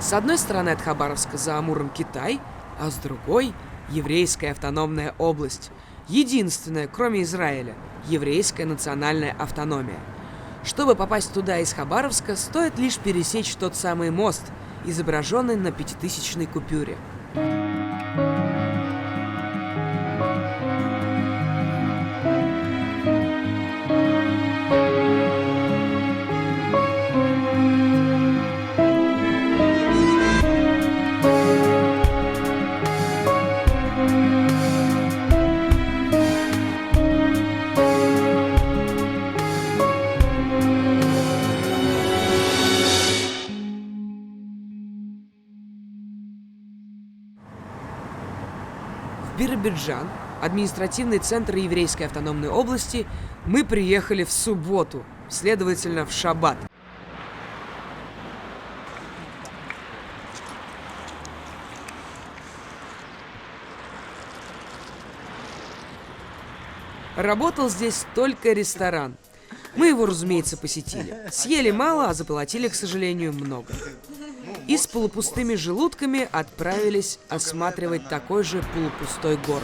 С одной стороны от Хабаровска за Амуром Китай, а с другой – еврейская автономная область. Единственная, кроме Израиля, еврейская национальная автономия. Чтобы попасть туда из Хабаровска, стоит лишь пересечь тот самый мост, изображенный на 5000-ной купюре. В Биробиджан, административный центр еврейской автономной области, мы приехали в субботу, следовательно, в шаббат. Работал здесь только ресторан. Мы его, разумеется, посетили. Съели мало, а заплатили, к сожалению, много. И с полупустыми желудками отправились осматривать такой же полупустой город.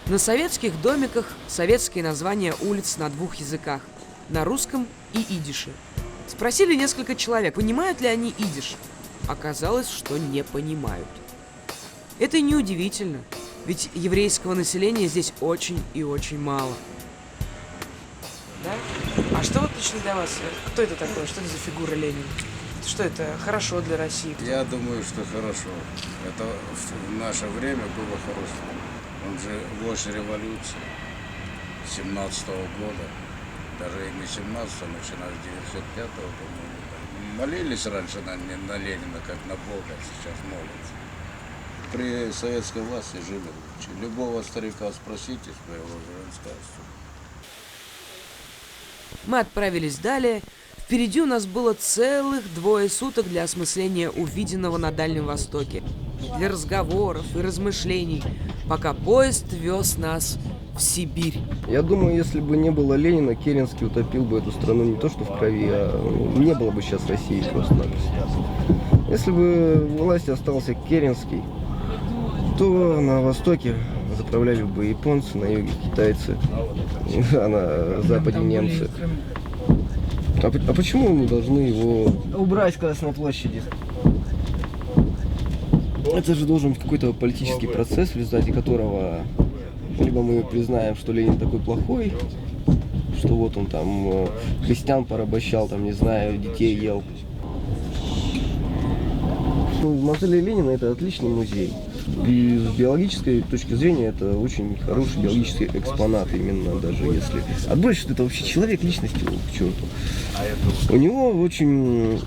На советских домиках советские названия улиц на двух языках – на русском и идише. Спросили несколько человек, понимают ли они идиш. Оказалось, что не понимают. Это и неудивительно, ведь еврейского населения здесь очень и очень мало. Да? А что вот лично для вас? Кто это такой? Что это за фигура Ленина? Что это хорошо для России? Я думаю, что хорошо. Это в наше время было хорошо. Он же вождь революции 17-го года. Даже и не 17-го, начиная с 95-го, по-моему. Молились раньше на Ленина, как на Бога, сейчас молятся. При советской власти жили лучше. Любого старика спросите, своего же он скажет. Мы отправились далее. Впереди у нас было целых 2 суток для осмысления увиденного на Дальнем Востоке, для разговоров и размышлений, пока поезд вез нас в Сибирь. Я думаю, если бы не было Ленина, Керенский утопил бы эту страну не то что в крови, а не было бы сейчас России просто-напросто. Если бы у власти остался Керенский, то на востоке заправляли бы японцы, на юге китайцы, а на западе немцы. А почему мы должны его убрать с Красной площади? Это же должен быть какой-то политический процесс, в результате которого либо мы признаем, что Ленин такой плохой, что вот он там крестьян порабощал, там, не знаю, детей ел. Мавзолей Ленина — это отличный музей. И с биологической точки зрения это очень хороший биологический экспонат, именно даже если... Отбросить, что это вообще человек, личность его к черту. У него очень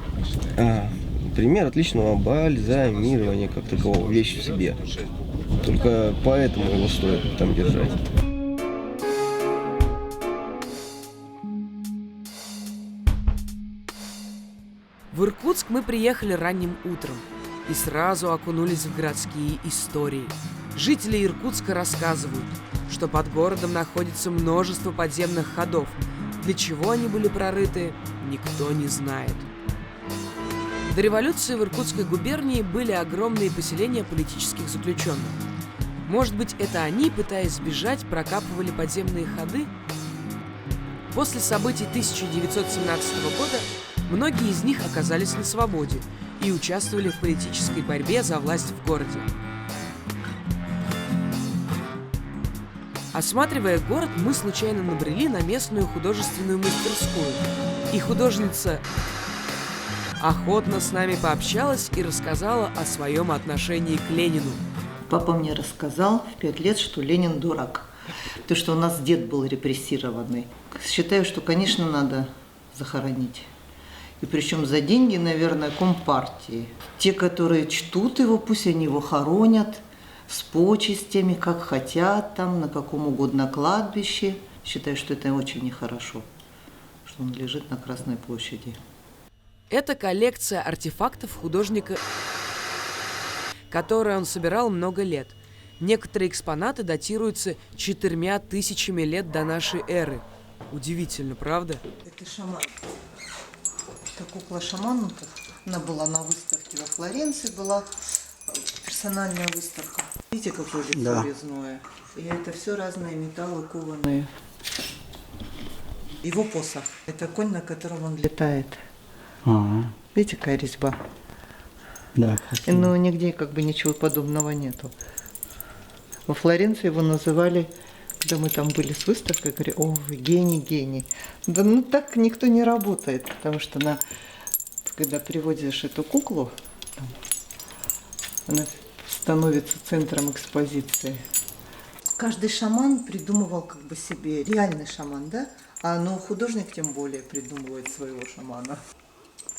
пример отличного бальзамирования, как такового, вещь в себе. Только поэтому его стоит там держать. В Иркутск мы приехали ранним утром и сразу окунулись в городские истории. Жители Иркутска рассказывают, что под городом находится множество подземных ходов. Для чего они были прорыты, никто не знает. До революции в Иркутской губернии были огромные поселения политических заключенных. Может быть, это они, пытаясь сбежать, прокапывали подземные ходы? После событий 1917 года многие из них оказались на свободе и участвовали в политической борьбе за власть в городе. Осматривая город, мы случайно набрели на местную художественную мастерскую, и художница охотно с нами пообщалась и рассказала о своем отношении к Ленину. Папа мне рассказал в 5 лет, что Ленин дурак, потому что у нас дед был репрессированный. Считаю, что, конечно, надо захоронить. И причем за деньги, наверное, Компартии. Те, которые чтут его, пусть они его хоронят с почестями, как хотят, там, на каком угодно кладбище. Считаю, что это очень нехорошо, что он лежит на Красной площади. Это коллекция артефактов художника, которые он собирал много лет. Некоторые экспонаты датируются 4000 лет до нашей эры. Удивительно, правда? Это шаман. Это кукла-шаман. Она была на выставке во Флоренции, была персональная выставка. Видите, какое лицо резное? И это все разные металлы кованые. Его посох. Это конь, на котором он летает. Видите, какая резьба? Да, Но нигде как бы ничего подобного нету. Во Флоренции его называли, когда мы там были с выставкой, говорили: о, вы гений, гений. Да ну так никто не работает, потому что когда приводишь эту куклу, она становится центром экспозиции. Каждый шаман придумывал как бы себе, реальный шаман, да? Но художник тем более придумывает своего шамана.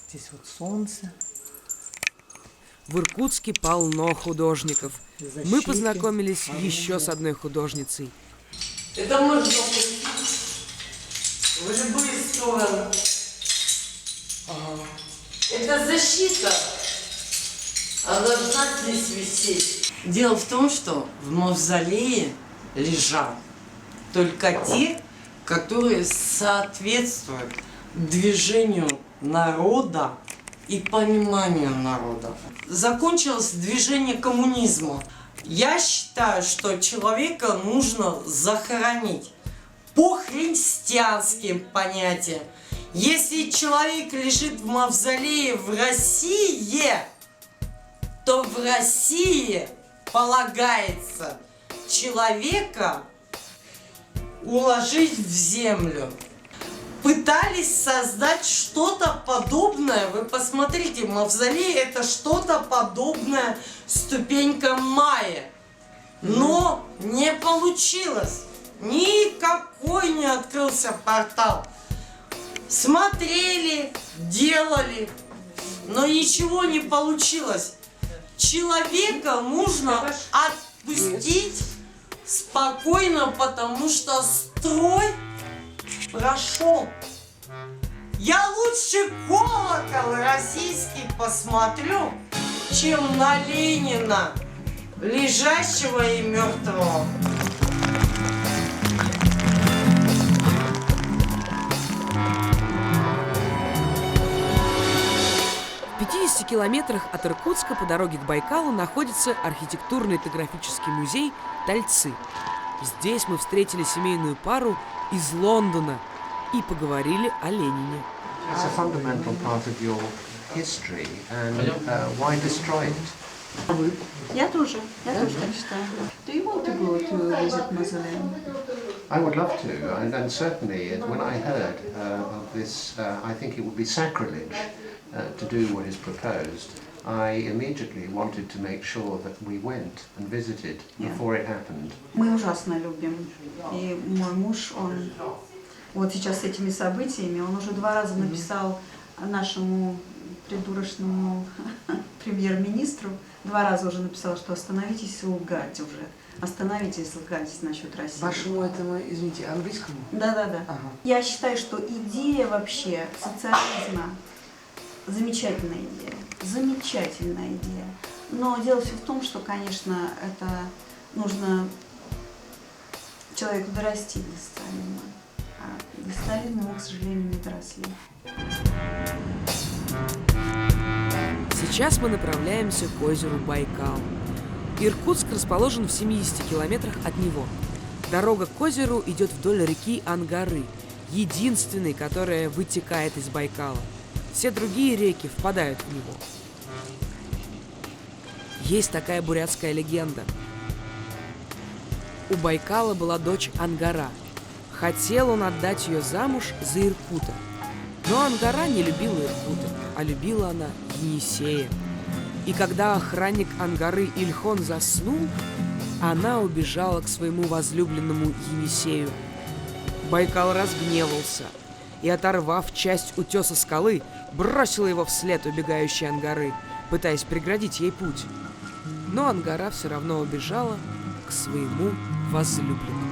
Здесь вот солнце. В Иркутске полно художников. Мы познакомились еще с одной художницей. Это можно пустить в любые стороны. Это защита. Она должна здесь висеть. Дело в том, что в мавзолее лежат только те, которые соответствуют движению народа и пониманию народа. Закончилось движение коммунизма. Я считаю, что человека нужно захоронить по христианским понятиям. Если человек лежит в мавзолее в России, то в России полагается человека уложить в землю. Пытались создать что-то подобное. Вы посмотрите, мавзолей — это что-то подобное ступенькам Майя. Но не получилось. Никакой не открылся портал. Смотрели, делали, но ничего не получилось. Человека нужно отпустить спокойно, потому что строй прошел. Я лучше колокол российский посмотрю, чем на Ленина, лежащего и мертвого. В 50 километрах от Иркутска по дороге к Байкалу находится архитектурно-этнографический музей Тальцы. Здесь мы встретили семейную пару из Лондона и поговорили о Ленине. It's a fundamental part of your history, and why destroy it? Я тоже так считаю. Do you want to go to visit Mausoleum? I would love to, and certainly when I heard of this, I think it would be sacrilege to do what is proposed. I immediately wanted to make sure that we went and visited before it happened. Мы ужасно любим. И мой муж, он вот сейчас с этими событиями, он уже 2 раза написал нашему придурочному премьер-министру, 2 раза уже написал, что остановитесь лгать уже. Остановитесь лгать насчет России. Вашему этому, извините, английскому? Да. Ага. Я считаю, что идея вообще социализма замечательная идея. Замечательная идея. Но дело все в том, что, конечно, это нужно человеку дорасти до Сталина. А до Сталина мы, к сожалению, не доросли. Сейчас мы направляемся к озеру Байкал. Иркутск расположен в 70 километрах от него. Дорога к озеру идет вдоль реки Ангары, единственной, которая вытекает из Байкала. Все другие реки впадают в него. Есть такая бурятская легенда. У Байкала была дочь Ангара. Хотел он отдать ее замуж за Иркута. Но Ангара не любила Иркута, а любила она Енисея. И когда охранник Ангары Ильхон заснул, она убежала к своему возлюбленному Енисею. Байкал разгневался и, оторвав часть утеса скалы, бросил его вслед убегающей Ангары, пытаясь преградить ей путь. Но Ангара все равно убежала к своему возлюбленному.